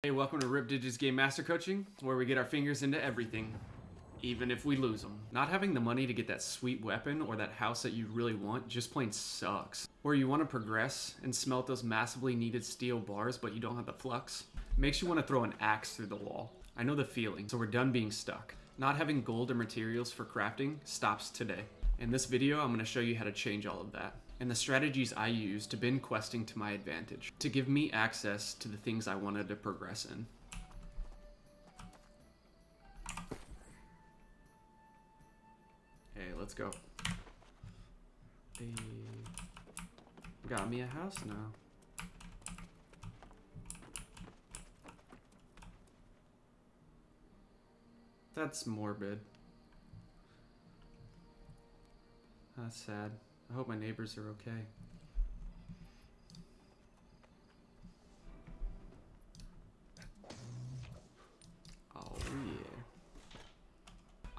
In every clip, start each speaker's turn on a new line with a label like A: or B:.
A: Hey, welcome to Rip Digits Game Master Coaching, where we get our fingers into everything, even if we lose them. Not having the money to get that sweet weapon or that house that you really want just plain sucks. Or you want to progress and smelt those massively needed steel bars, but you don't have the flux. Makes you want to throw an axe through the wall. I know the feeling, so we're done being stuck. Not having gold or materials for crafting stops today. In this video, I'm going to show you how to change all of that, and the strategies I use to bend questing to my advantage, to give me access to the things I wanted to progress in. Hey, let's go. Hey, got me a house now. That's morbid. That's sad. I hope my neighbors are okay. Oh yeah.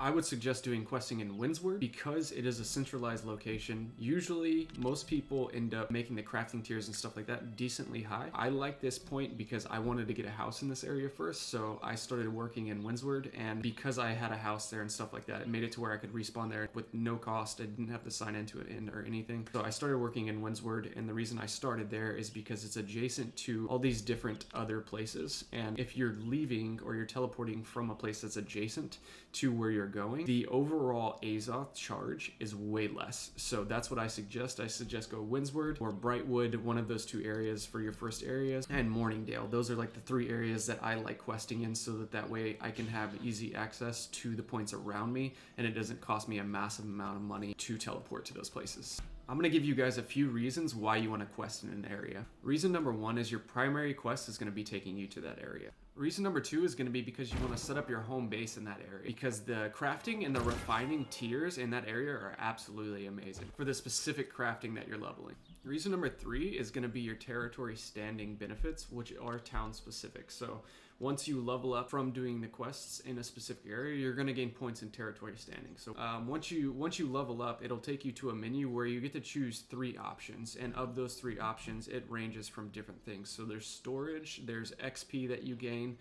A: I would suggest doing questing in Windsward because it is a centralized location. Usually, most people end up making the crafting tiers and stuff like that decently high. I like this point because I wanted to get a house in this area first, so I started working in Windsward, and because I had a house there and stuff like that, it made it to where I could respawn there with no cost. I didn't have to sign into it or anything. So I started working in Windsward, and the reason I started there is because it's adjacent to all these different other places, and if you're leaving or you're teleporting from a place that's adjacent to where you're going, the overall Azoth charge is way less. So that's what I suggest. I suggest go Windsward or Brightwood, one of those two areas for your first areas, and Morningdale. Those are like the three areas that I like questing in, so that way I can have easy access to the points around me and it doesn't cost me a massive amount of money to teleport to those places. I'm going to give you guys a few reasons why you want to quest in an area. Reason number one is your primary quest is going to be taking you to that area. Reason number two is going to be because you want to set up your home base in that area, because the crafting and the refining tiers in that area are absolutely amazing for the specific crafting that you're leveling. Reason number three is going to be your territory standing benefits, which are town specific. So once you level up from doing the quests in a specific area, you're going to gain points in territory standing. So once you level up, it'll take you to a menu where you get to choose 3 options, and of those 3 options, it ranges from different things. So there's storage, there's XP that you gain,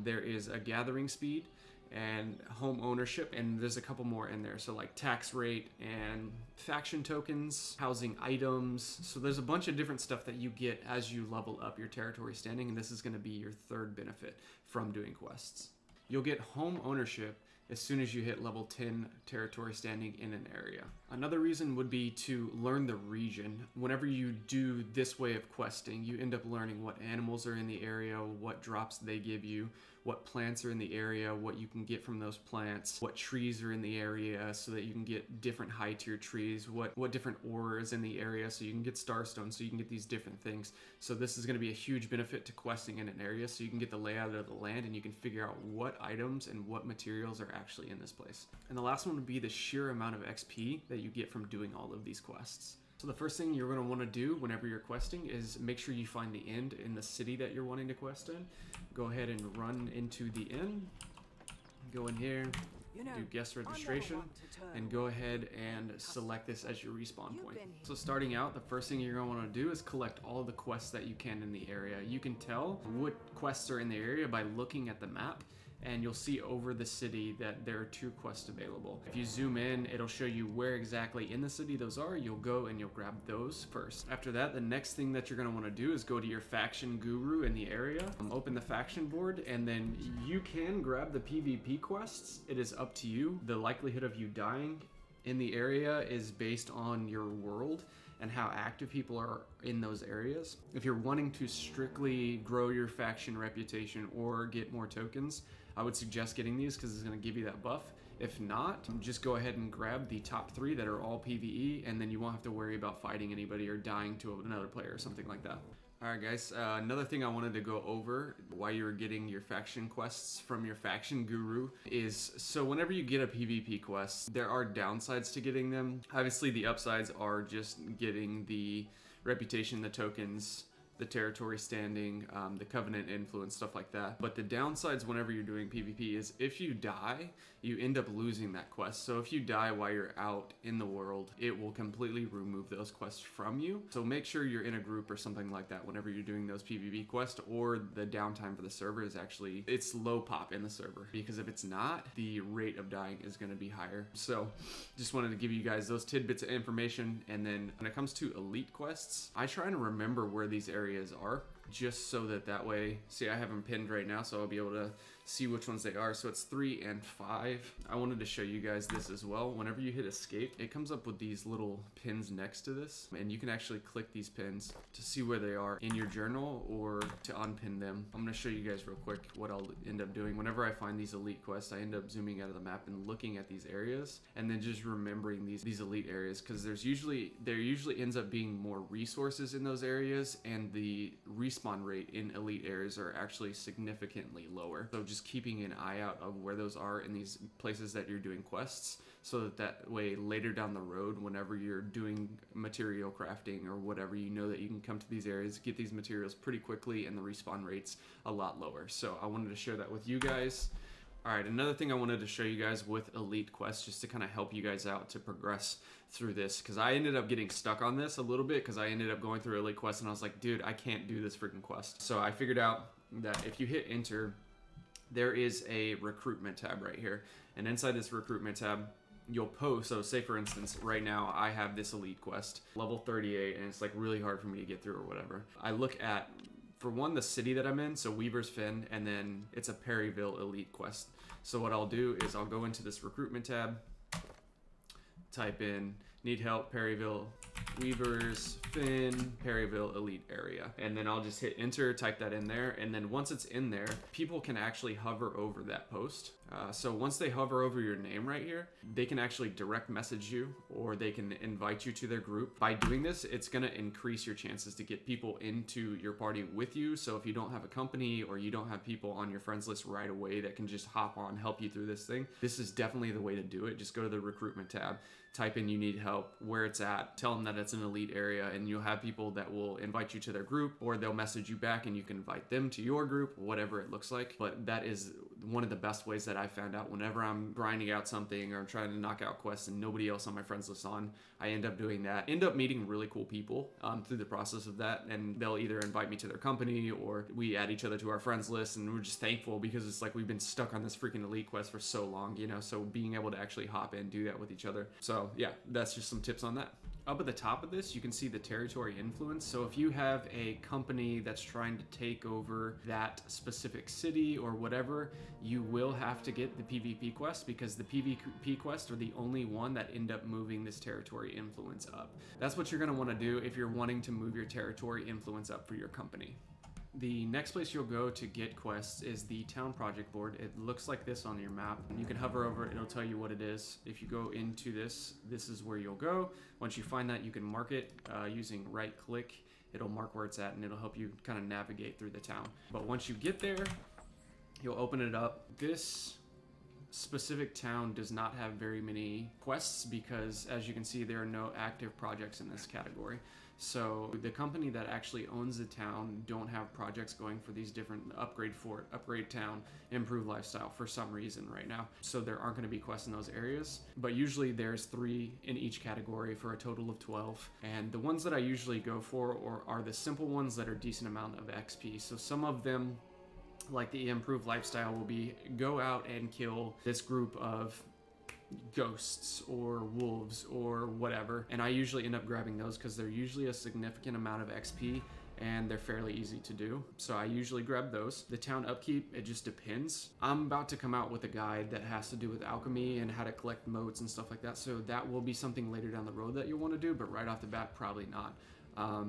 A: there is a gathering speed, and home ownership, and there's a couple more in there. So like tax rate and faction tokens, housing items. So there's a bunch of different stuff that you get as you level up your territory standing, and this is going to be your third benefit from doing quests. You'll get home ownership as soon as you hit level 10 territory standing in an area. Another reason would be to learn the region. Whenever you do this way of questing, you end up learning what animals are in the area, what drops they give you, what plants are in the area, what you can get from those plants, what trees are in the area so that you can get different high tier trees, what different ore is in the area so you can get starstone, so you can get these different things. So this is going to be a huge benefit to questing in an area, so you can get the layout of the land and you can figure out what items and what materials are actually in this place. And the last one would be the sheer amount of XP that you get from doing all of these quests. So the first thing you're going to want to do whenever you're questing is make sure you find the end in the city that you're wanting to quest in. Go ahead and run into the inn, go in here, do guest registration, and go ahead and select this as your respawn point. So starting out, the first thing you're going to want to do is collect all the quests that you can in the area. You can tell what quests are in the area by looking at the map, and you'll see over the city that there are 2 quests available. If you zoom in, it'll show you where exactly in the city those are. You'll go and you'll grab those first. After that, the next thing that you're going to want to do is go to your faction guru in the area, open the faction board, and then you can grab the PvP quests. It is up to you. The likelihood of you dying in the area is based on your world and how active people are in those areas. If you're wanting to strictly grow your faction reputation or get more tokens, I would suggest getting these because it's going to give you that buff. If not, just go ahead and grab the top 3 that are all PvE, and then you won't have to worry about fighting anybody or dying to another player or something like that. Alright guys, another thing I wanted to go over while you're getting your faction quests from your faction guru is, so whenever you get a PvP quest, there are downsides to getting them. Obviously the upsides are just getting the reputation, the tokens, the territory standing, the covenant influence, stuff like that. But the downsides whenever you're doing PvP is if you die, you end up losing that quest. So if you die while you're out in the world, it will completely remove those quests from you. So make sure you're in a group or something like that whenever you're doing those PvP quests, or the downtime for the server is actually, it's low pop in the server, because if it's not, the rate of dying is going to be higher. So just wanted to give you guys those tidbits of information. And then when it comes to elite quests, I try to remember where these areas are, just so that way, see, I have them pinned right now, so I'll be able to see which ones they are. So it's 3 and 5. I wanted to show you guys this as well. Whenever you hit escape, it comes up with these little pins next to this, and you can actually click these pins to see where they are in your journal or to unpin them. I'm going to show you guys real quick what I'll end up doing. Whenever I find these elite quests, I end up zooming out of the map and looking at these areas, and then just remembering these elite areas, because there usually ends up being more resources in those areas, and the respawn rate in elite areas are actually significantly lower. So just keeping an eye out of where those are in these places that you're doing quests, so that way later down the road, whenever you're doing material crafting or whatever, you know that you can come to these areas, get these materials pretty quickly, and the respawn rate's a lot lower. So I wanted to share that with you guys. All right, another thing I wanted to show you guys with elite quests, just to kind of help you guys out to progress through this, because I ended up getting stuck on this a little bit, because I ended up going through elite quests and I was like, dude, I can't do this freaking quest. So I figured out that if you hit enter, there is a recruitment tab right here, and inside this recruitment tab, you'll post. So say for instance, right now I have this elite quest, level 38, and it's like really hard for me to get through or whatever. I look at, for one, the city that I'm in, so Weaver's Fen, and then it's a Perryville elite quest. So what I'll do is I'll go into this recruitment tab, type in need help, Perryville, Weaver's Fen, Perryville elite area, and then I'll just hit enter, type that in there, and then once it's in there, people can actually hover over that post. So once they hover over your name right here, they can actually direct message you, or they can invite you to their group. By doing this, it's going to increase your chances to get people into your party with you. So if you don't have a company, or you don't have people on your friends list right away that can just hop on, help you through this thing, this is definitely the way to do it. Just go to the recruitment tab, type in you need help, where it's at, tell them that it's an elite area, and you'll have people that will invite you to their group, or they'll message you back and you can invite them to your group, whatever it looks like. But that is one of the best ways that I found out whenever I'm grinding out something or I'm trying to knock out quests and nobody else on my friends list on, I end up doing that. End up meeting really cool people through the process of that, and they'll either invite me to their company or we add each other to our friends list, and we're just thankful because it's like we've been stuck on this freaking elite quest for so long, you know, so being able to actually hop in, do that with each other. So yeah, that's just some tips on that. Up at the top of this, you can see the territory influence. So if you have a company that's trying to take over that specific city or whatever, you will have to get the PvP quest, because the PvP quests are the only one that end up moving this territory influence up. That's what you're going to want to do if you're wanting to move your territory influence up for your company. The next place you'll go to get quests is the town project board. It looks like this on your map. You can hover over it, it'll tell you what it is. If you go into this, this is where you'll go. Once you find that, you can mark it using right click. It'll mark where it's at, and it'll help you kind of navigate through the town. But once you get there, you'll open it up. This specific town does not have very many quests, because as you can see, there are no active projects in this category. So the company that actually owns the town don't have projects going for these different upgrade fort, upgrade town, improve lifestyle for some reason right now. So there aren't going to be quests in those areas, but usually there's 3 in each category for a total of 12. And the ones that I usually go for are the simple ones that are decent amount of XP. So some of them, like the improved lifestyle, will be go out and kill this group of ghosts or wolves or whatever, and I usually end up grabbing those because they're usually a significant amount of XP and they're fairly easy to do, so I usually grab those. The town upkeep, it just depends. I'm about to come out with a guide that has to do with alchemy and how to collect motes and stuff like that, so that will be something later down the road that you'll want to do, but right off the bat, probably not.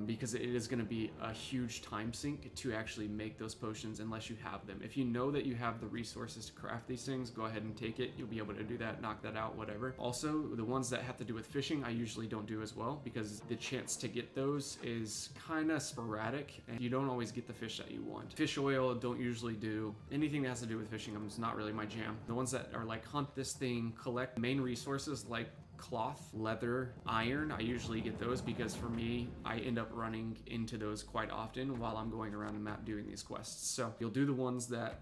A: Because it is going to be a huge time sink to actually make those potions unless you have them. If you know that you have the resources to craft these things, go ahead and take it. You'll be able to do that, knock that out, whatever. Also, the ones that have to do with fishing, I usually don't do as well, because the chance to get those is kind of sporadic and you don't always get the fish that you want. Fish oil, don't usually do. Anything that has to do with fishing is not really my jam. The ones that are like hunt this thing, collect main resources like cloth, leather, iron. I usually get those because for me, I end up running into those quite often while I'm going around the map doing these quests. So you'll do the ones that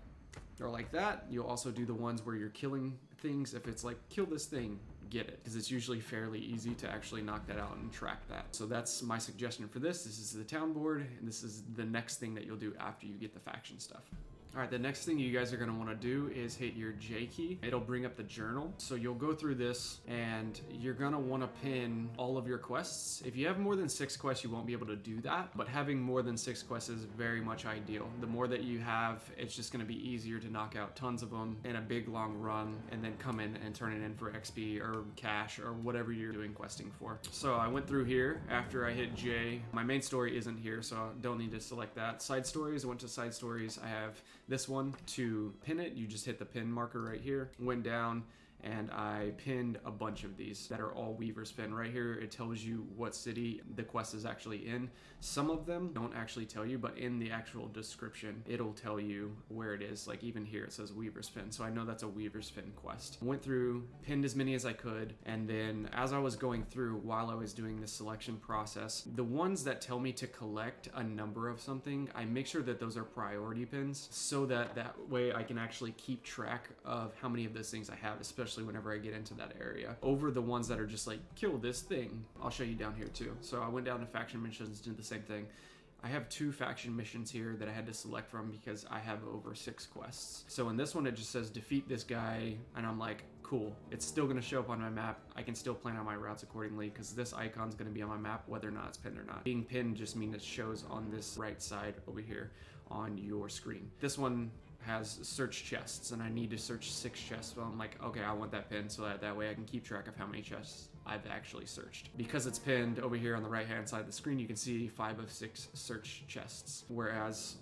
A: are like that. You'll also do the ones where you're killing things. If it's like, kill this thing, get it, because it's usually fairly easy to actually knock that out and track that. So that's my suggestion for this. This is the town board, and this is the next thing that you'll do after you get the faction stuff. All right, the next thing you guys are gonna wanna do is hit your J key. It'll bring up the journal. So you'll go through this and you're gonna wanna pin all of your quests. If you have more than 6 quests, you won't be able to do that, but having more than 6 quests is very much ideal. The more that you have, it's just gonna be easier to knock out tons of them in a big long run and then come in and turn it in for XP or cash or whatever you're doing questing for. So I went through here after I hit J. My main story isn't here, so I don't need to select that. Side stories, I went to side stories. I have this one to pin it. You just hit the pin marker right here, went down, and I pinned a bunch of these that are all Weaver's Pin. Right here, it tells you what city the quest is actually in. Some of them don't actually tell you, but in the actual description, it'll tell you where it is. Like even here, it says Weaver's Pin. So I know that's a Weaver's Pin quest. Went through, pinned as many as I could, and then as I was going through, while I was doing the selection process, the ones that tell me to collect a number of something, I make sure that those are priority pins so that way I can actually keep track of how many of those things I have, especially whenever I get into that area, over the ones that are just like, kill this thing. I'll show you down here too. So I went down to faction missions, did the same thing. I have 2 faction missions here that I had to select from because I have over 6 quests. So in this one, it just says defeat this guy, and I'm like, cool. It's still gonna show up on my map. I can still plan out my routes accordingly because this icon's gonna be on my map whether or not it's pinned or not. Being pinned just means it shows on this right side over here on your screen. This one has search chests, and I need to search 6 chests. So I'm like, okay, I want that pinned so that way I can keep track of how many chests I've actually searched. Because it's pinned over here on the right hand side of the screen, you can see 5 of 6 search chests. Whereas,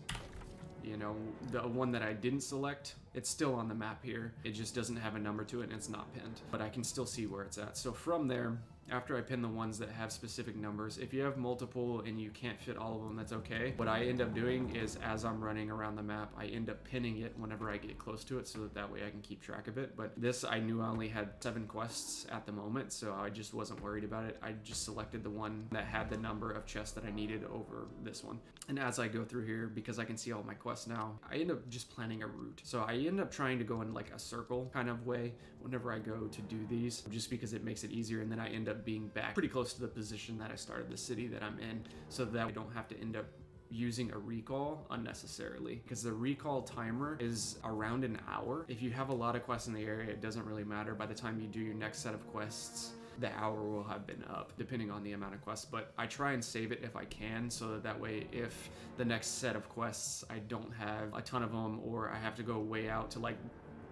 A: you know, the one that I didn't select, it's still on the map here. It just doesn't have a number to it and it's not pinned, but I can still see where it's at. So from there, after I pin the ones that have specific numbers, if you have multiple and you can't fit all of them, that's okay. What I end up doing is as I'm running around the map, I end up pinning it whenever I get close to it so that way I can keep track of it. But this, I knew I only had 7 quests at the moment, so I just wasn't worried about it. I just selected the one that had the number of chests that I needed over this one. And as I go through here, because I can see all my quests now, I end up just planning a route. So I end up trying to go in like a circle kind of way whenever I go to do these, just because it makes it easier, and then I end up being back pretty close to the position that I started the city that I'm in, so that I don't have to end up using a recall unnecessarily, because the recall timer is around an hour. If you have a lot of quests in the area, it doesn't really matter. By the time you do your next set of quests, the hour will have been up, depending on the amount of quests. But I try and save it if I can, so that way if the next set of quests I don't have a ton of them, or I have to go way out to like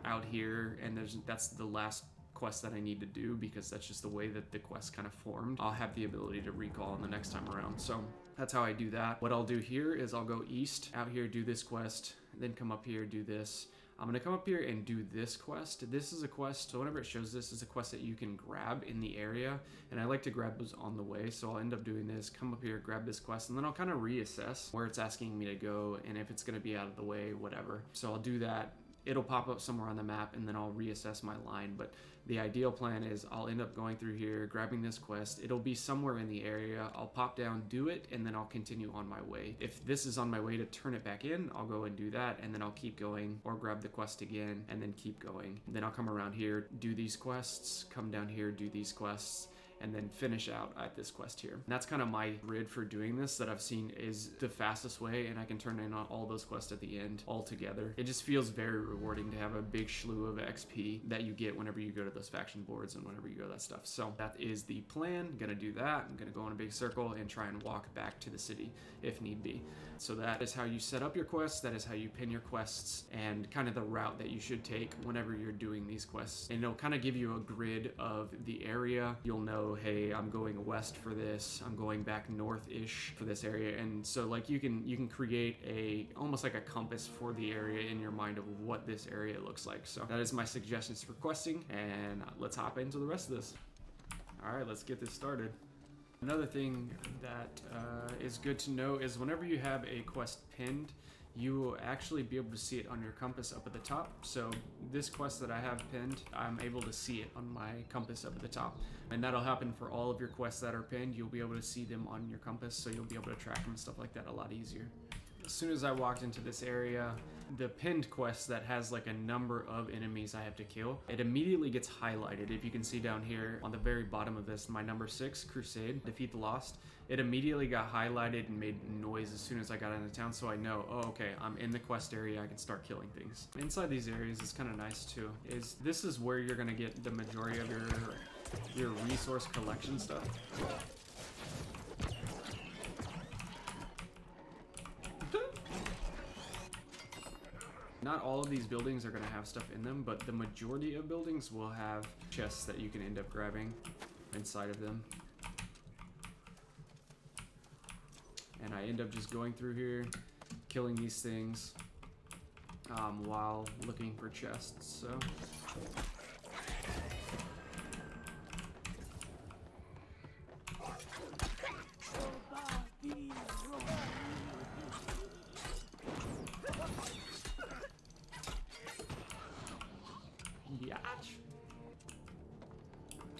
A: out here and that's the last quest that I need to do, because that's just the way that the quest kind of formed, I'll have the ability to recall in the next time around. So that's how I do that. What I'll do here is I'll go east, out here, do this quest, then come up here, do this. I'm gonna come up here and do this quest. This is a quest, so whenever it shows this is a quest that you can grab in the area, and I like to grab those on the way, so I'll end up doing this, come up here, grab this quest, and then I'll kind of reassess where it's asking me to go, and if it's gonna be out of the way, whatever. So I'll do that. It'll pop up somewhere on the map, and then I'll reassess my line. But the ideal plan is I'll end up going through here, grabbing this quest. It'll be somewhere in the area. I'll pop down, do it, and then I'll continue on my way. If this is on my way to turn it back in, I'll go and do that, and then I'll keep going, or grab the quest again, and then keep going. Then I'll come around here, do these quests, come down here, do these quests, and then finish out at this quest here. And that's kind of my grid for doing this that I've seen is the fastest way, and I can turn in on all those quests at the end all together. It just feels very rewarding to have a big slew of XP that you get whenever you go to those faction boards and whenever you go to that stuff. So that is the plan. I'm gonna do that. I'm gonna go in a big circle and try and walk back to the city if need be. So that is how you set up your quests, that is how you pin your quests, and kind of the route that you should take whenever you're doing these quests. And it'll kind of give you a grid of the area. You'll know, hey, I'm going west for this, I'm going back north-ish for this area. And so like you can create a almost like a compass for the area in your mind of what this area looks like. So that is my suggestions for questing, and let's hop into the rest of this. All right, let's get this started. Another thing that is good to know is whenever you have a quest pinned, you will actually be able to see it on your compass up at the top. So this quest that I have pinned, I'm able to see it on my compass up at the top. And that'll happen for all of your quests that are pinned. You'll be able to see them on your compass, so you'll be able to track them and stuff like that a lot easier. As soon as I walked into this area, the pinned quest that has like a number of enemies I have to kill, it immediately gets highlighted. If you can see down here on the very bottom of this, my number 6, Crusade, Defeat the Lost, it immediately got highlighted and made noise as soon as I got into town, so I know, oh, okay, I'm in the quest area, I can start killing things. Inside these areas is kind of nice too. This is where you're gonna get the majority of your resource collection stuff. Not all of these buildings are going to have stuff in them, but the majority of buildings will have chests that you can end up grabbing inside of them. And I end up just going through here, killing these things while looking for chests, so...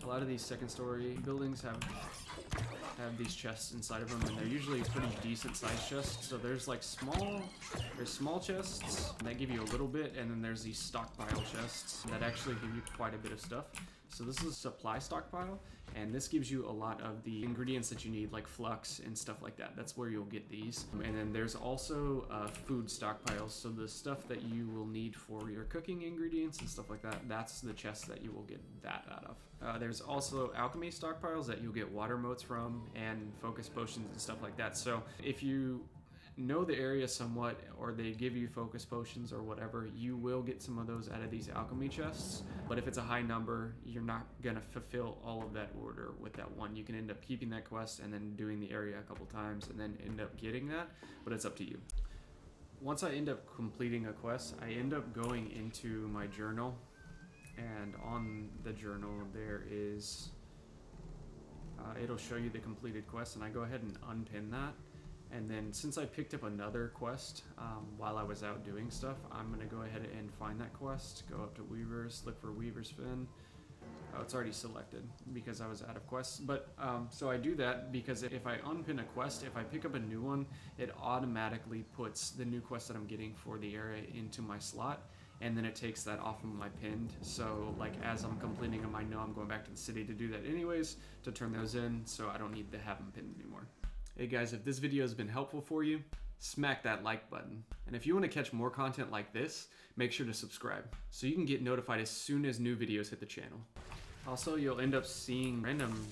A: A lot of these second story buildings have these chests inside of them, and they're usually pretty decent sized chests. So there's like small chests that give you a little bit, and then there's these stockpile chests that actually give you quite a bit of stuff. So this is a supply stockpile, and this gives you a lot of the ingredients that you need, like flux and stuff like that. That's where you'll get these. And then there's also food stockpiles, so the stuff that you will need for your cooking ingredients and stuff like that, that's the chest that you will get that out of. There's also alchemy stockpiles that you'll get water motes from, and focus potions and stuff like that. So if you know the area somewhat, or they give you focus potions or whatever, you will get some of those out of these alchemy chests. But if it's a high number, you're not gonna fulfill all of that order with that one. You can end up keeping that quest and then doing the area a couple times and then end up getting that, but it's up to you. Once I end up completing a quest, I end up going into my journal, and on the journal there is it'll show you the completed quest, and I go ahead and unpin that. And then since I picked up another quest while I was out doing stuff, I'm going to go ahead and find that quest, go up to Weavers, look for Weaver's Fin. Oh, it's already selected because I was out of quests. But so I do that because if I unpin a quest, if I pick up a new one, it automatically puts the new quest that I'm getting for the area into my slot. And then it takes that off of my pinned. So like as I'm completing them, I know I'm going back to the city to do that anyways, to turn those in, so I don't need to have them pinned anymore. Hey guys, if this video has been helpful for you, smack that like button. And if you want to catch more content like this, make sure to subscribe so you can get notified as soon as new videos hit the channel. Also, you'll end up seeing random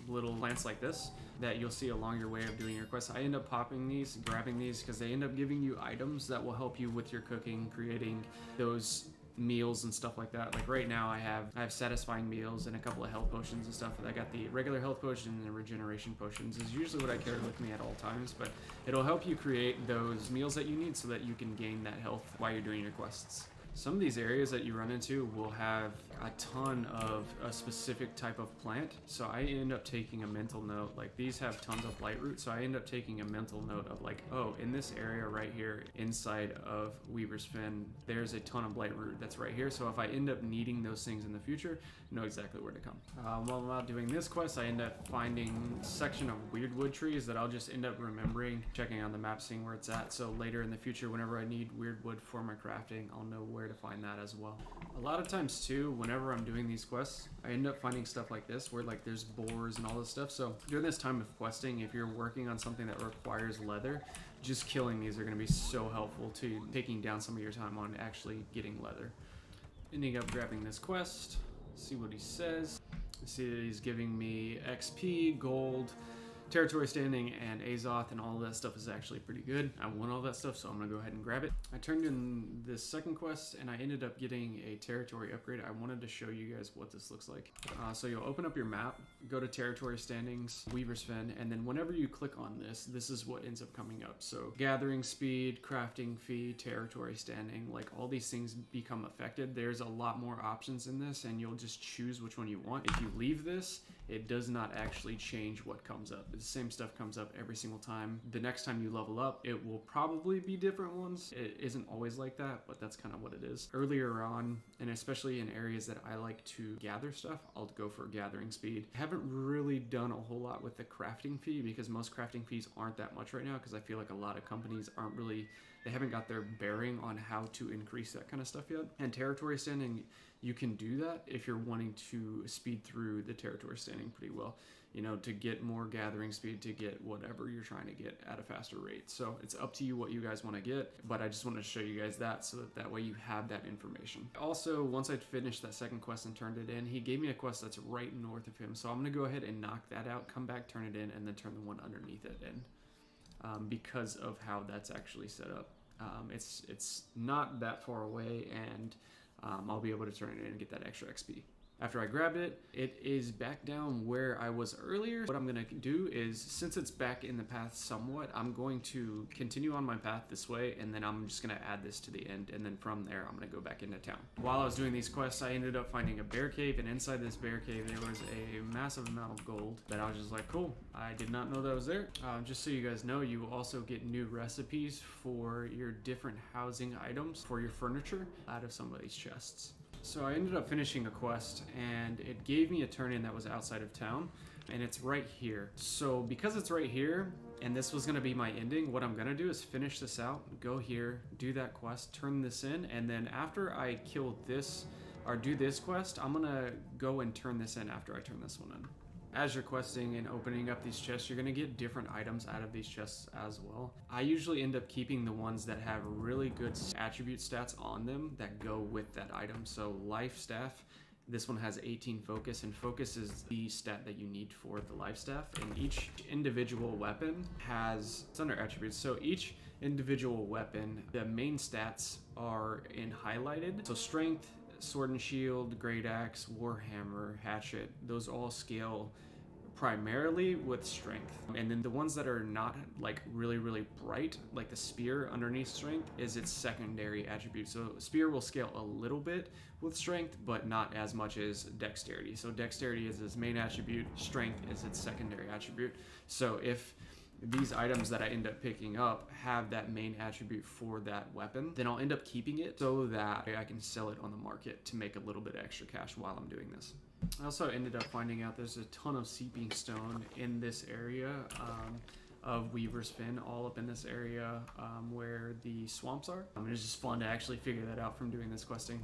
A: little plants like this that you'll see along your way of doing your quests. I end up popping these, grabbing these, because they end up giving you items that will help you with your cooking, creating those meals and stuff like that. Like right now I have satisfying meals and a couple of health potions and stuff. I got the regular health potion and the regeneration potions is usually what I carry with me at all times, but it'll help you create those meals that you need so that you can gain that health while you're doing your quests. Some of these areas that you run into will have a ton of a specific type of plant, so I end up taking a mental note. Like these have tons of light root, so I end up taking a mental note of like, oh, in this area right here inside of Weaver's Fin, there's a ton of light root that's right here, so if I end up needing those things in the future, I know exactly where to come. While I'm out doing this quest, I end up finding a section of weird wood trees that I'll just end up remembering, checking on the map, seeing where it's at, so later in the future, whenever I need weird wood for my crafting, I'll know where to find that as well. A lot of times too, whenever I'm doing these quests, I end up finding stuff like this where like there's boars and all this stuff. So during this time of questing, if you're working on something that requires leather, just killing these are going to be so helpful to taking down some of your time on actually getting leather. Ending up grabbing this quest, see what he says. See that he's giving me XP, gold, territory standing, and Azoth, and all of that stuff is actually pretty good. I want all that stuff, so I'm gonna go ahead and grab it. I turned in this second quest, and I ended up getting a territory upgrade. I wanted to show you guys what this looks like. So you'll open up your map, go to territory standings, Weaver's Fin, and then whenever you click on this, this is what ends up coming up. So gathering speed, crafting fee, territory standing, like all these things become affected. There's a lot more options in this, and you'll just choose which one you want. If you leave this, it does not actually change what comes up. The same stuff comes up every single time. The next time you level up, it will probably be different ones. It isn't always like that, but that's kind of what it is. Earlier on, and especially in areas that I like to gather stuff, I'll go for gathering speed. I haven't really done a whole lot with the crafting fee because most crafting fees aren't that much right now, because I feel like a lot of companies aren't really, they haven't got their bearing on how to increase that kind of stuff yet. And territory standing, you can do that if you're wanting to speed through the territory standing pretty well, you know, to get more gathering speed, to get whatever you're trying to get at a faster rate. So it's up to you what you guys want to get, but I just wanted to show you guys that so that way you have that information. Also, once I finished that second quest and turned it in, he gave me a quest that's right north of him. So I'm going to go ahead and knock that out, come back, turn it in, and then turn the one underneath it in, because of how that's actually set up. It's not that far away, and I'll be able to turn it in and get that extra XP. After I grabbed it, it is back down where I was earlier. What I'm gonna do is, since it's back in the path somewhat, I'm going to continue on my path this way, and then I'm just gonna add this to the end, and then from there, I'm gonna go back into town. While I was doing these quests, I ended up finding a bear cave, and inside this bear cave, there was a massive amount of gold that I was just like, cool, I did not know that was there. Just so you guys know, you will also get new recipes for your different housing items for your furniture out of some of these chests. So I ended up finishing a quest, and it gave me a turn-in that was outside of town, and it's right here. So because it's right here, and this was gonna be my ending, what I'm gonna do is finish this out, go here, do that quest, turn this in, and then after I kill this, or do this quest, I'm gonna go and turn this in after I turn this one in. As you're questing and opening up these chests, you're going to get different items out of these chests as well. I usually end up keeping the ones that have really good attribute stats on them that go with that item. So life staff, this one has 18 focus, and focus is the stat that you need for the life staff. And each individual weapon has, it's under attributes, so each individual weapon, the main stats are in highlighted. So strength, sword and shield, great axe, warhammer, hatchet, those all scale primarily with strength. And then the ones that are not like really bright, like the spear underneath strength, is its secondary attribute. So spear will scale a little bit with strength, but not as much as dexterity. So dexterity is its main attribute, strength is its secondary attribute. So if these items that I end up picking up have that main attribute for that weapon, then I'll end up keeping it so that I can sell it on the market to make a little bit of extra cash while I'm doing this. I also ended up finding out there's a ton of seeping stone in this area of Weaver's Fen, all up in this area where the swamps are. It was just fun to actually figure that out from doing this questing.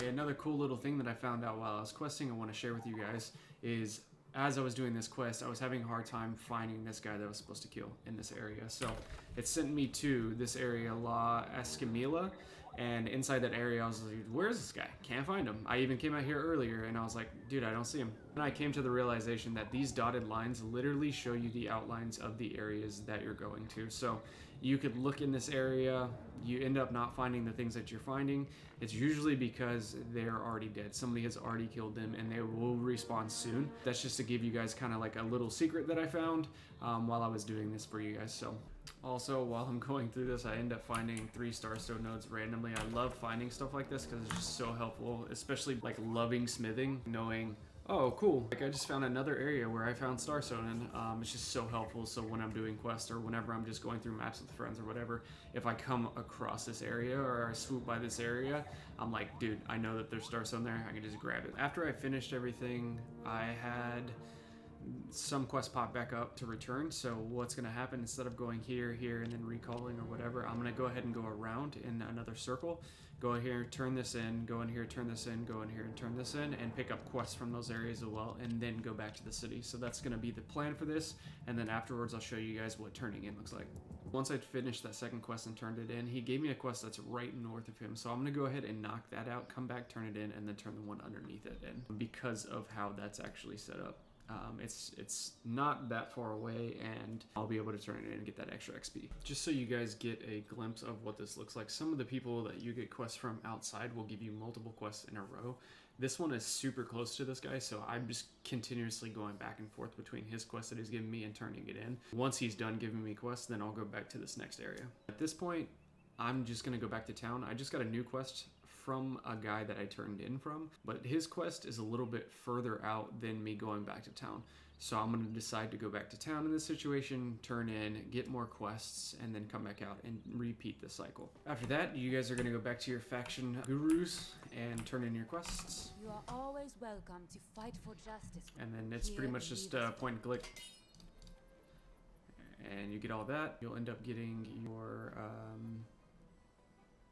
A: Another cool little thing that I found out while I was questing I want to share with you guys is, as I was doing this quest, I was having a hard time finding this guy that I was supposed to kill in this area. So it sent me to this area, La Escamilla, and inside that area I was like, where's this guy? Can't find him. I even came out here earlier and I was like, dude, I don't see him. And I came to the realization that these dotted lines literally show you the outlines of the areas that you're going to. So you could look in this area, you end up not finding the things that you're finding. It's usually because they're already dead. Somebody has already killed them and they will respawn soon. That's just to give you guys kind of like a little secret that I found while I was doing this for you guys. So also, while I'm going through this, I end up finding 3 Starstone nodes randomly. I love finding stuff like this because it's just so helpful, especially like loving smithing, knowing, oh, cool, like I just found another area where I found Starstone, and it's just so helpful. So when I'm doing quests or whenever I'm just going through maps with friends or whatever, if I come across this area or I swoop by this area, I'm like, dude, I know that there's Starstone there, I can just grab it. After I finished everything, I had some quests pop back up to return. So what's going to happen, instead of going here, and then recalling or whatever, I'm going to go ahead and go around in another circle, go here, turn this in, go in here, turn this in, go in here and turn this in, and pick up quests from those areas as well, and then go back to the city. So that's going to be the plan for this, and then afterwards I'll show you guys what turning in looks like. Once I finished that second quest and turned it in, he gave me a quest that's right north of him. So I'm going to go ahead and knock that out, come back, turn it in, and then turn the one underneath it in, because of how that's actually set up. It's not that far away, and I'll be able to turn it in and get that extra XP. Just so you guys get a glimpse of what this looks like, some of the people that you get quests from outside will give you multiple quests in a row. This one is super close to this guy, so I'm just continuously going back and forth between his quest that he's giving me and turning it in. Once he's done giving me quests, then I'll go back to this next area. At this point, I'm just going to go back to town. I just got a new quest from a guy that I turned in from, but his quest is a little bit further out than me going back to town. So I'm going to decide to go back to town in this situation, turn in, get more quests, and then come back out and repeat the cycle. After that, you guys are going to go back to your faction gurus and turn in your quests.
B: You are always welcome to fight for justice.
A: And then it's pretty much just point and click. And you get all that. You'll end up getting your...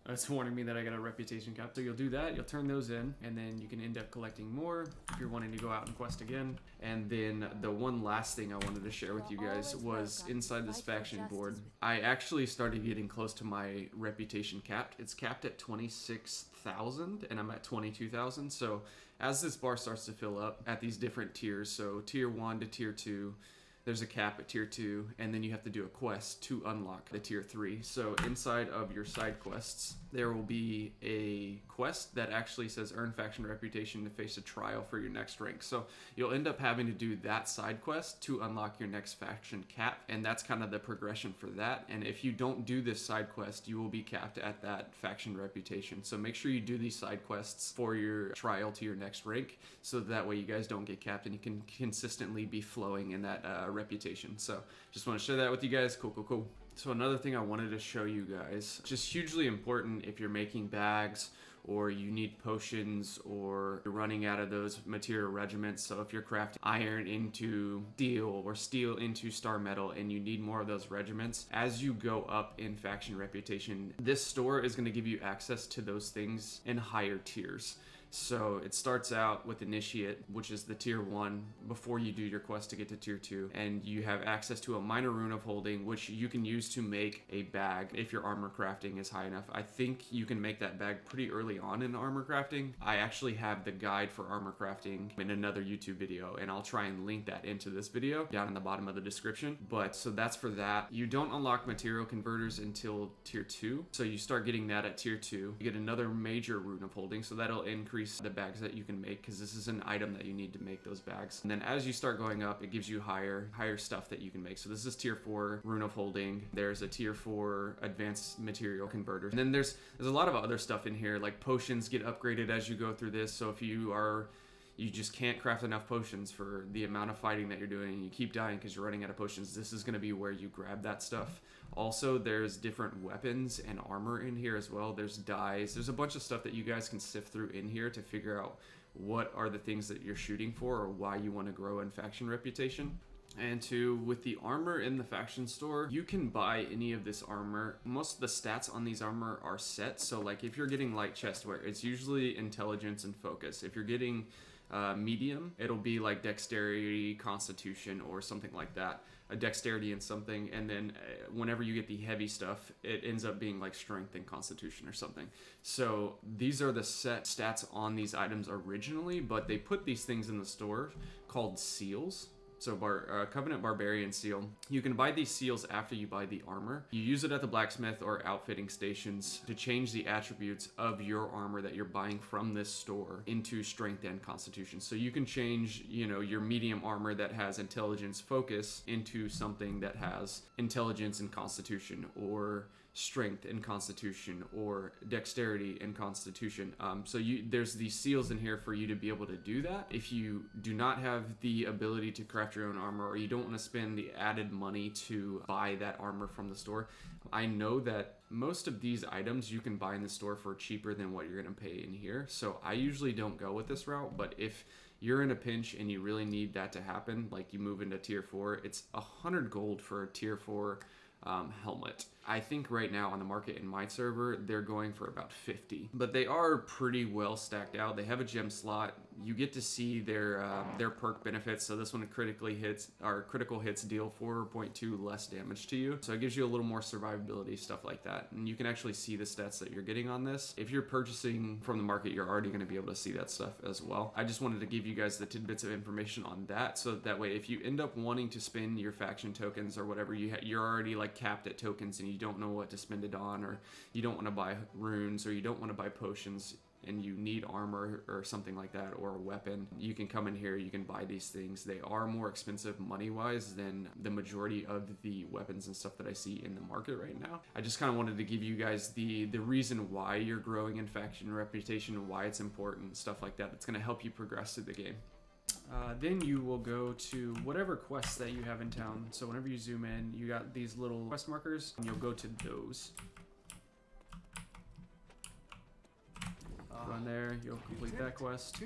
A: It's warning me that I got a reputation cap. So you'll do that, you'll turn those in, and then you can end up collecting more if you're wanting to go out and quest again. And then the one last thing I wanted to share with you guys was inside this faction board. I actually started getting close to my reputation capped. It's capped at 26,000 and I'm at 22,000. So as this bar starts to fill up at these different tiers, so tier 1 to tier 2, there's a cap at tier 2, and then you have to do a quest to unlock the tier 3. So inside of your side quests, there will be a quest that actually says earn faction reputation to face a trial for your next rank. So you'll end up having to do that side quest to unlock your next faction cap, and that's kind of the progression for that. And if you don't do this side quest, you will be capped at that faction reputation. So make sure you do these side quests for your trial to your next rank, so that way you guys don't get capped and you can consistently be flowing in that reputation. So just want to share that with you guys. Cool. So another thing I wanted to show you guys, just hugely important if you're making bags or you need potions or you're running out of those material regiments. So if you're crafting iron into steel or steel into star metal and you need more of those regiments, as you go up in faction reputation, this store is going to give you access to those things in higher tiers. So it starts out with Initiate, which is the tier 1 before you do your quest to get to tier 2, and you have access to a minor rune of holding, which you can use to make a bag if your armor crafting is high enough. I think you can make that bag pretty early on in armor crafting. I actually have the guide for armor crafting in another YouTube video, and I'll try and link that into this video down in the bottom of the description. But so that's for that. You don't unlock material converters until tier 2, so you start getting that at tier 2. You get another major rune of holding, so that'll increase the bags that you can make, because this is an item that you need to make those bags. And then as you start going up, it gives you higher stuff that you can make. So this is tier 4 rune of holding. There's a tier 4 advanced material converter. And then there's a lot of other stuff in here, like potions get upgraded as you go through this. So if you just can't craft enough potions for the amount of fighting that you're doing and you keep dying because you're running out of potions, this is going to be where you grab that stuff. Also, there's different weapons and armor in here as well. There's dyes. There's a bunch of stuff that you guys can sift through in here to figure out what are the things that you're shooting for or why you want to grow in faction reputation. And with the armor in the faction store, you can buy any of this armor. Most of the stats on these armor are set. So like if you're getting light chest wear, it's usually intelligence and focus. If you're getting medium, it'll be like dexterity, constitution, or something like that. A dexterity and something, and then whenever you get the heavy stuff, it ends up being like strength and constitution or something. So these are the set stats on these items originally, but they put these things in the store called seals. So Covenant Barbarian Seal. You can buy these seals after you buy the armor. You use it at the blacksmith or outfitting stations to change the attributes of your armor that you're buying from this store into strength and constitution. So you can change, your medium armor that has intelligence focus into something that has intelligence and constitution, or strength and constitution, or dexterity and constitution. So there's these seals in here for you to be able to do that. If you do not have the ability to craft your own armor, or you don't want to spend the added money to buy that armor from the store, I know that most of these items you can buy in the store for cheaper than what you're going to pay in here. So I usually don't go with this route, but if you're in a pinch and you really need that to happen, like you move into tier 4, it's 100 gold for a tier 4 helmet. I think right now on the market in my server, they're going for about 50, but they are pretty well stacked out. They have a gem slot. You get to see their perk benefits. So this one critical hits deal 4.2 less damage to you. So it gives you a little more survivability, stuff like that. And you can actually see the stats that you're getting on this. If you're purchasing from the market, you're already going to be able to see that stuff as well. I just wanted to give you guys the tidbits of information on that, so that way if you end up wanting to spend your faction tokens or whatever, you're already like capped at tokens and you don't know what to spend it on, or you don't want to buy runes, or you don't want to buy potions and you need armor or something like that, or a weapon, you can come in here, you can buy these things. They are more expensive money-wise than the majority of the weapons and stuff that I see in the market right now. I just kind of wanted to give you guys the reason why you're growing in faction reputation, why it's important, stuff like that. It's going to help you progress through the game. Then you will go to whatever quests that you have in town. So whenever you zoom in, you got these little quest markers, and you'll go to those. Go in there, you'll complete that quest.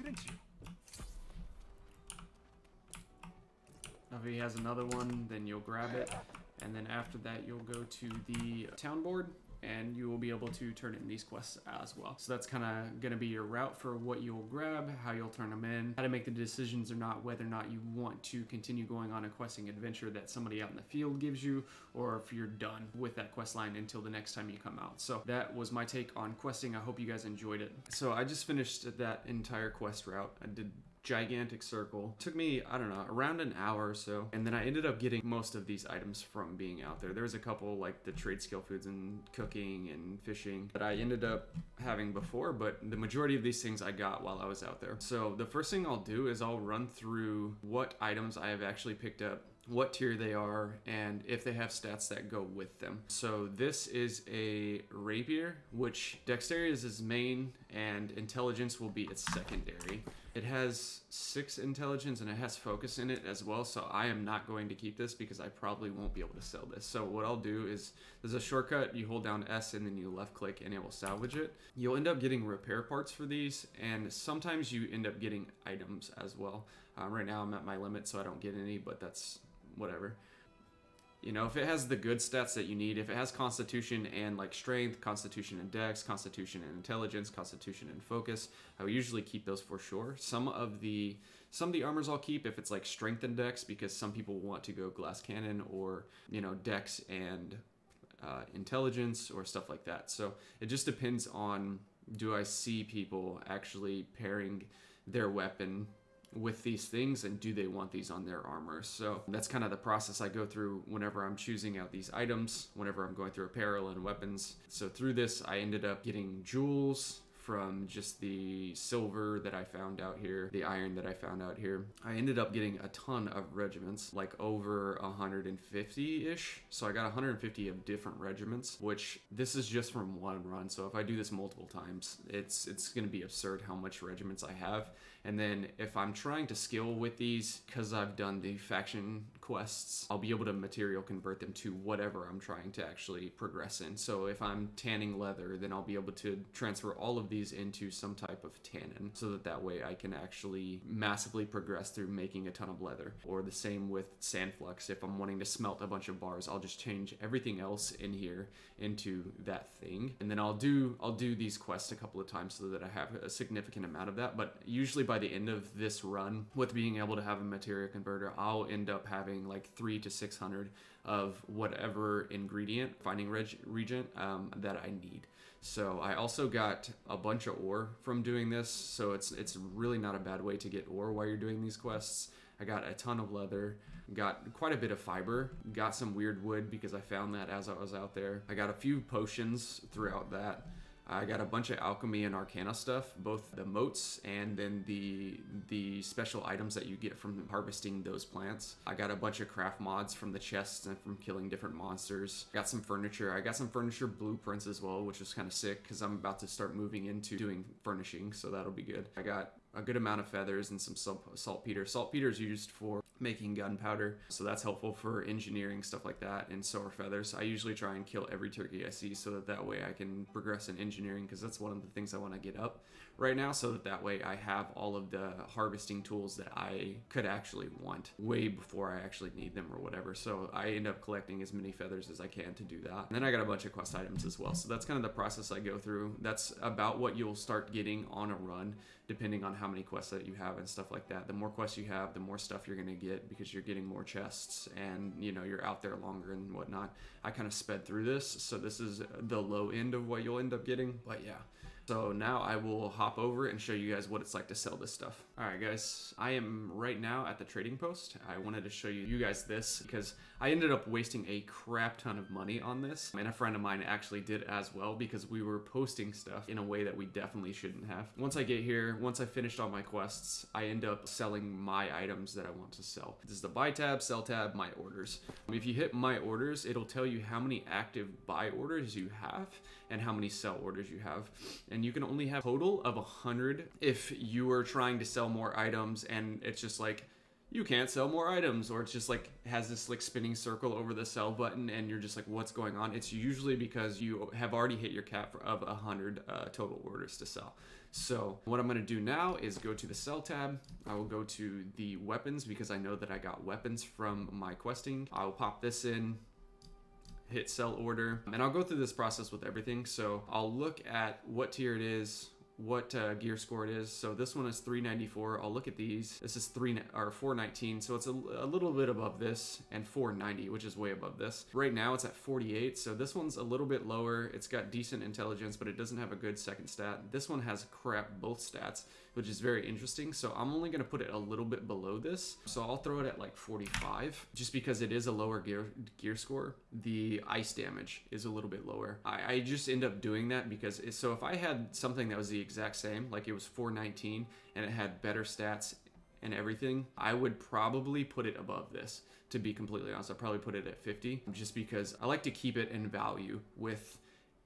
A: If he has another one, then you'll grab it. And then after that, you'll go to the town board, and you will be able to turn in these quests as well. So that's kind of going to be your route for what you'll grab, how you'll turn them in, how to make the decisions or not, whether or not you want to continue going on a questing adventure that somebody out in the field gives you, or if you're done with that quest line until the next time you come out. So that was my take on questing. I hope you guys enjoyed it. So I just finished that entire quest route. I did gigantic circle. Took me, I don't know, around an hour or so, and then I ended up getting most of these items from being out there. There was a couple like the trade skill foods and cooking and fishing that I ended up having before, but the majority of these things I got while I was out there. So the first thing I'll do is I'll run through what items I have actually picked up, what tier they are, and if they have stats that go with them. So this is a rapier, which dexterity is its main and intelligence will be its secondary. It has 6 intelligence and it has focus in it as well, so I am not going to keep this because I probably won't be able to sell this. So what I'll do is, there's a shortcut, you hold down S and then you left click and it will salvage it. You'll end up getting repair parts for these, and sometimes you end up getting items as well. Right now I'm at my limit, so I don't get any, but that's whatever. You know, if it has the good stats that you need, if it has constitution and like strength, constitution and dex, constitution and intelligence, constitution and focus, I will usually keep those for sure. Some of the armors I'll keep if it's like strength and dex, because some people want to go glass cannon or, you know, dex and intelligence or stuff like that. So it just depends on, do I see people actually pairing their weapon with these things, and do they want these on their armor? So that's kind of the process I go through whenever I'm choosing out these items, whenever I'm going through apparel and weapons. So through this, I ended up getting jewels from just the silver that I found out here, the iron that I found out here. I ended up getting a ton of regiments, like over 150-ish. So I got 150 of different regiments, which this is just from one run. So if I do this multiple times, it's gonna be absurd how much regiments I have. And then if I'm trying to skill with these, because I've done the faction quests, I'll be able to material convert them to whatever I'm trying to actually progress in. So if I'm tanning leather, then I'll be able to transfer all of these into some type of tannin, so that way I can actually massively progress through making a ton of leather. Or the same with sand flux. If I'm wanting to smelt a bunch of bars, I'll just change everything else in here into that thing. And then I'll do these quests a couple of times so that I have a significant amount of that. But usually by the end of this run, with being able to have a materia converter, I'll end up having like 300 to 600 of whatever ingredient, finding regent that I need. So I also got a bunch of ore from doing this, so it's really not a bad way to get ore while you're doing these quests. I got a ton of leather, got quite a bit of fiber, got some weird wood because I found that as I was out there. I got a few potions throughout that. I got a bunch of alchemy and arcana stuff, both the motes and then the special items that you get from harvesting those plants. I got a bunch of craft mods from the chests and from killing different monsters. Got some furniture. I got some furniture blueprints as well, which was kind of sick because I'm about to start moving into doing furnishing, so that'll be good. I got a good amount of feathers and some saltpeter. Saltpeter is used for making gunpowder, so that's helpful for engineering, stuff like that, and so are feathers. I usually try and kill every turkey I see so that way I can progress in engineering, because that's one of the things I want to get up right now, so that way I have all of the harvesting tools that I could actually want way before I actually need them or whatever. So I end up collecting as many feathers as I can to do that. And then I got a bunch of quest items as well. So that's kind of the process I go through. That's about what you'll start getting on a run, depending on how many quests that you have and stuff like that. The more quests you have, the more stuff you're going to get, because you're getting more chests and, you know, you're out there longer and whatnot. I kind of sped through this, so this is the low end of what you'll end up getting, but yeah. So now I will hop over and show you guys what it's like to sell this stuff. All right, guys, I am right now at the trading post. I wanted to show you guys this because I ended up wasting a crap ton of money on this, and a friend of mine actually did as well, because we were posting stuff in a way that we definitely shouldn't have. Once I get here, once I finished all my quests, I end up selling my items that I want to sell. This is the buy tab, sell tab, my orders. If you hit my orders, it'll tell you how many active buy orders you have and how many sell orders you have. and you can only have a total of 100 if you are trying to sell more items and it's just like you can't sell more items, or it's just like has this like spinning circle over the sell button and you're just like, what's going on? It's usually because you have already hit your cap of 100 total orders to sell. So what I'm going to do now is go to the sell tab. I will go to the weapons because I know that I got weapons from my questing. I'll pop this in, hit sell order, and I'll go through this process with everything. So I'll look at what tier it is, what gear score it is. So this one is 394. I'll look at these. This is 419, so it's a little bit above this, and 490, which is way above this. Right now it's at 48, so this one's a little bit lower. It's got decent intelligence, but it doesn't have a good second stat. This one has crap both stats, which is very interesting. So I'm only going to put it a little bit below this. So I'll throw it at like 45, just because it is a lower gear score. The ice damage is a little bit lower. I just end up doing that because so if I had something that was the exact same, like it was 419 and it had better stats and everything, I would probably put it above this. To be completely honest, I'd probably put it at 50, just because I like to keep it in value with,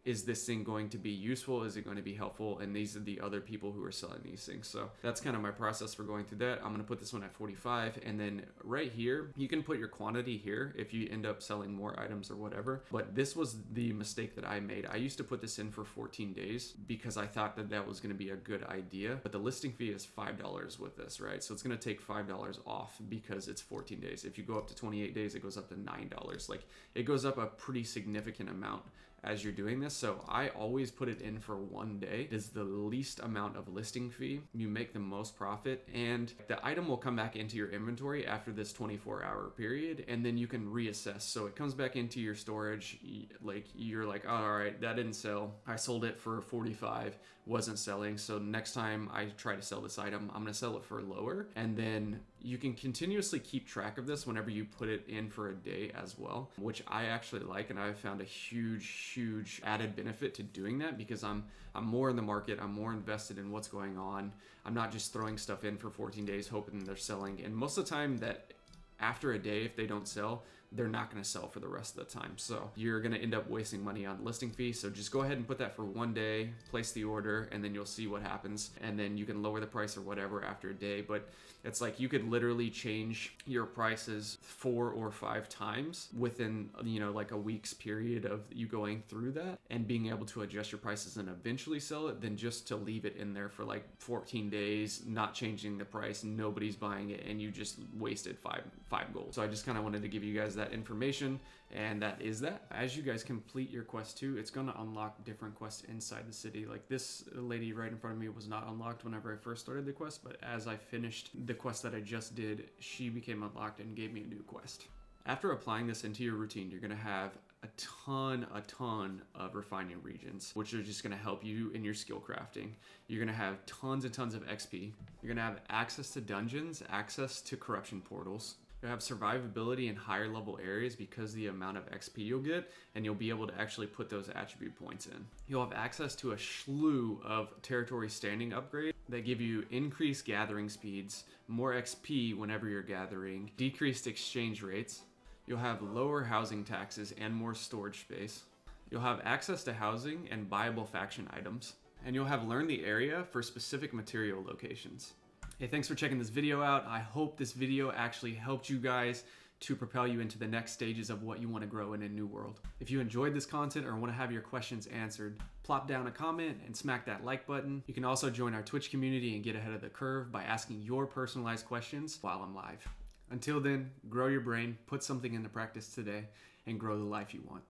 A: is this thing going to be useful? Is it going to be helpful? And these are the other people who are selling these things. So that's kind of my process for going through that. I'm going to put this one at 45. And then right here, you can put your quantity here if you end up selling more items or whatever. But this was the mistake that I made. I used to put this in for 14 days because I thought that that was going to be a good idea. But the listing fee is $5 with this, right? So it's going to take $5 off because it's 14 days. If you go up to 28 days, it goes up to $9. Like, it goes up a pretty significant amount as you're doing this. So I always put it in for 1 day. It is the least amount of listing fee. You make the most profit, and the item will come back into your inventory after this 24-hour period, and then you can reassess. So it comes back into your storage. Like, you're like, oh, all right, that didn't sell. I sold it for 45, wasn't selling. So next time I try to sell this item, I'm gonna sell it for lower. And then you can continuously keep track of this whenever you put it in for a day as well, which I actually like, and I've found a huge added benefit to doing that because I'm more in the market, I'm more invested in what's going on. I'm not just throwing stuff in for 14 days hoping they're selling. And most of the time, that after a day, if they don't sell, they're not going to sell for the rest of the time. So you're going to end up wasting money on listing fee. So just go ahead and put that for 1 day, place the order, and then you'll see what happens. And then you can lower the price or whatever after a day. But it's like you could literally change your prices 4 or 5 times within, you know, like a week's period of you going through that and being able to adjust your prices and eventually sell it, than just to leave it in there for like 14 days, not changing the price, nobody's buying it, and you just wasted five gold. So I just kind of wanted to give you guys that information, and that is that. As you guys complete your quest 2, it's going to unlock different quests inside the city. Like this lady right in front of me was not unlocked whenever I first started the quest, but as I finished the quest that I just did, she became unlocked and gave me a new quest. After applying this into your routine, you're going to have a ton of refining regions, which are just going to help you in your skill crafting. You're going to have tons and tons of XP. You're going to have access to dungeons, access to corruption portals. You'll have survivability in higher level areas because the amount of XP you'll get, and you'll be able to actually put those attribute points in. You'll have access to a slew of territory standing upgrades that give you increased gathering speeds, more XP whenever you're gathering, decreased exchange rates. You'll have lower housing taxes and more storage space. You'll have access to housing and buyable faction items. And you'll have learned the area for specific material locations. Hey, thanks for checking this video out. I hope this video actually helped you guys to propel you into the next stages of what you want to grow in a new world. If you enjoyed this content or want to have your questions answered, plop down a comment and smack that like button. You can also join our Twitch community and get ahead of the curve by asking your personalized questions while I'm live. Until then, grow your brain, put something into practice today, and grow the life you want.